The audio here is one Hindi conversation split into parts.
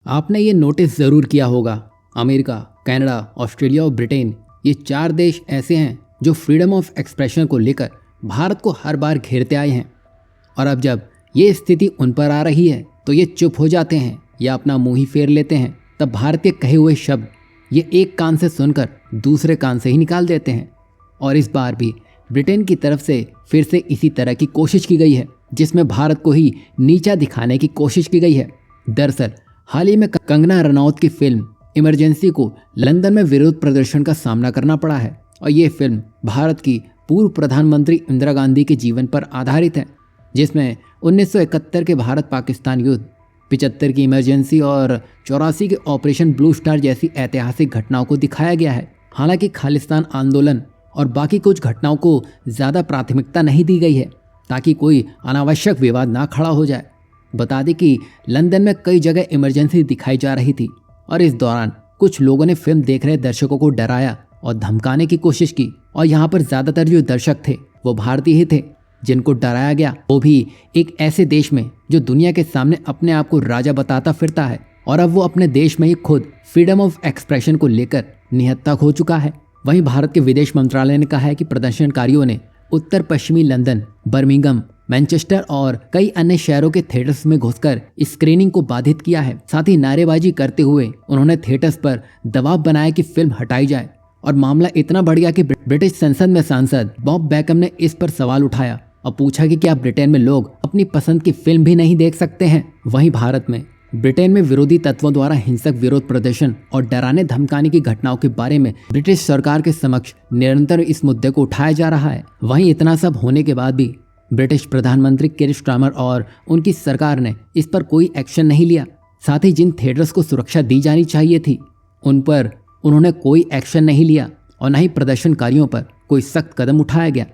आपने ये नोटिस ज़रूर किया होगा, अमेरिका, कनाडा, ऑस्ट्रेलिया और ब्रिटेन, ये 4 देश ऐसे हैं जो फ्रीडम ऑफ एक्सप्रेशन को लेकर भारत को हर बार घेरते आए हैं। और अब जब ये स्थिति उन पर आ रही है तो ये चुप हो जाते हैं या अपना मुंह ही फेर लेते हैं। तब भारत के कहे हुए शब्द ये एक कान से सुनकर दूसरे कान से ही निकाल देते हैं। और इस बार भी ब्रिटेन की तरफ से फिर से इसी तरह की कोशिश की गई है, जिसमें भारत को ही नीचा दिखाने की कोशिश की गई है। दरअसल हाल ही में कंगना रनौत की फिल्म इमरजेंसी को लंदन में विरोध प्रदर्शन का सामना करना पड़ा है। और ये फिल्म भारत की पूर्व प्रधानमंत्री इंदिरा गांधी के जीवन पर आधारित है, जिसमें 1971 के भारत पाकिस्तान युद्ध, 75 की इमरजेंसी और 84 के ऑपरेशन ब्लू स्टार जैसी ऐतिहासिक घटनाओं को दिखाया गया है। हालांकि खालिस्तान आंदोलन और बाकी कुछ घटनाओं को ज़्यादा प्राथमिकता नहीं दी गई है, ताकि कोई अनावश्यक विवाद ना खड़ा हो जाए। बता दें कि लंदन में कई जगह इमरजेंसी दिखाई जा रही थी और इस दौरान कुछ लोगों ने फिल्म देख रहे दर्शकों को डराया और धमकाने की कोशिश की। और यहाँ पर ज़्यादातर जो दर्शक थे वो भारतीय ही थे, जिनको डराया गया, वो भी एक ऐसे देश में जो दुनिया के सामने अपने आप को राजा बताता फिरता है। और अब वो अपने देश में ही खुद फ्रीडम ऑफ एक्सप्रेशन को लेकर निहत्थक हो चुका है। वहीं भारत के विदेश मंत्रालय ने कहा है कि प्रदर्शनकारियों ने उत्तर पश्चिमी लंदन, बर्मिंघम, मैनचेस्टर और कई अन्य शहरों के थिएटर्स में घुसकर स्क्रीनिंग को बाधित किया है। साथ ही नारेबाजी करते हुए उन्होंने थिएटर्स पर दबाव बनाया कि फिल्म हटाई जाए। और मामला इतना बढ़ गया कि ब्रिटिश संसद में सांसद बॉब बेकम ने इस पर सवाल उठाया और पूछा कि क्या ब्रिटेन में लोग अपनी पसंद की फिल्म भी नहीं देख सकते हैं। वहीं भारत में ब्रिटेन में विरोधी तत्वों द्वारा हिंसक विरोध प्रदर्शन और डराने धमकाने की घटनाओं के बारे में ब्रिटिश सरकार के समक्ष निरंतर इस मुद्दे को उठाया जा रहा है। वहीं इतना सब होने के बाद भी ब्रिटिश प्रधानमंत्री कीर स्टारमर और उनकी सरकार ने इस पर कोई एक्शन नहीं लिया। साथ ही जिन थिएटर्स को सुरक्षा दी जानी चाहिए थी उन पर उन्होंने कोई एक्शन नहीं लिया और न ही प्रदर्शनकारियों पर कोई सख्त कदम उठाया गया।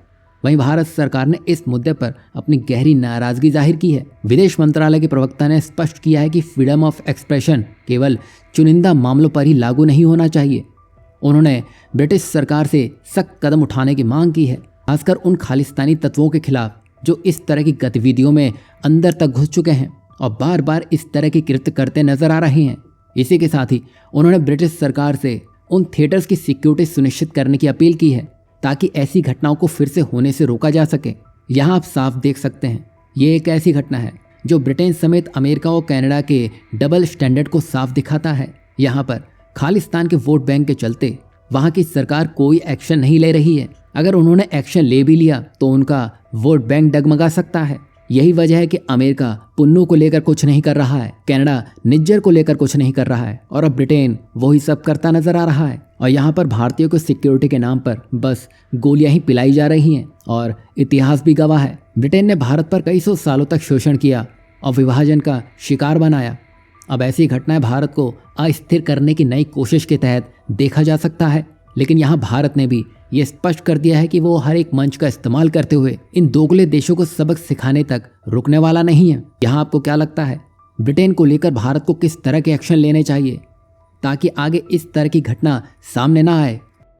वहीं भारत सरकार ने इस मुद्दे पर अपनी गहरी नाराजगी जाहिर की है। विदेश मंत्रालय के प्रवक्ता ने स्पष्ट किया है कि फ्रीडम ऑफ एक्सप्रेशन केवल चुनिंदा मामलों पर ही लागू नहीं होना चाहिए। उन्होंने ब्रिटिश सरकार से सख्त कदम उठाने की मांग की है, खासकर उन खालिस्तानी तत्वों के खिलाफ जो इस तरह की गतिविधियों में अंदर तक घुस चुके हैं और बार बार इस तरह के कृत्य करते नजर आ रहे हैं। इसी के साथ ही उन्होंने ब्रिटिश सरकार से उन थिएटर्स की सिक्योरिटी सुनिश्चित करने की अपील की है, ताकि ऐसी घटनाओं को फिर से होने से रोका जा सके। यहाँ आप साफ देख सकते हैं, ये एक ऐसी घटना है जो ब्रिटेन समेत अमेरिका और कनाडा के डबल स्टैंडर्ड को साफ दिखाता है। यहाँ पर खालिस्तान के वोट बैंक के चलते वहाँ की सरकार कोई एक्शन नहीं ले रही है। अगर उन्होंने एक्शन ले भी लिया तो उनका वोट बैंक डगमगा सकता है। यही वजह है कि अमेरिका पुन्नू को लेकर कुछ नहीं कर रहा है, कनाडा निज्जर को लेकर कुछ नहीं कर रहा है और अब ब्रिटेन वही सब करता नजर आ रहा है। और यहाँ पर भारतीयों को सिक्योरिटी के नाम पर बस गोलियां ही पिलाई जा रही हैं। और इतिहास भी गवाह है, ब्रिटेन ने भारत पर कई सौ सालों तक शोषण किया और विभाजन का शिकार बनाया। अब ऐसी घटनाएं भारत को अस्थिर करने की नई कोशिश के तहत देखा जा सकता है। लेकिन यहाँ भारत ने भी ये स्पष्ट कर दिया है कि वो हर एक मंच का इस्तेमाल करते हुए इन दोगले देशों को सबक सिखाने तक रुकने वाला नहीं है। यहाँ आपको क्या लगता है, ब्रिटेन को लेकर भारत को किस तरह के एक्शन लेने चाहिए ताकि आगे इस तरह की घटना सामने ना आए?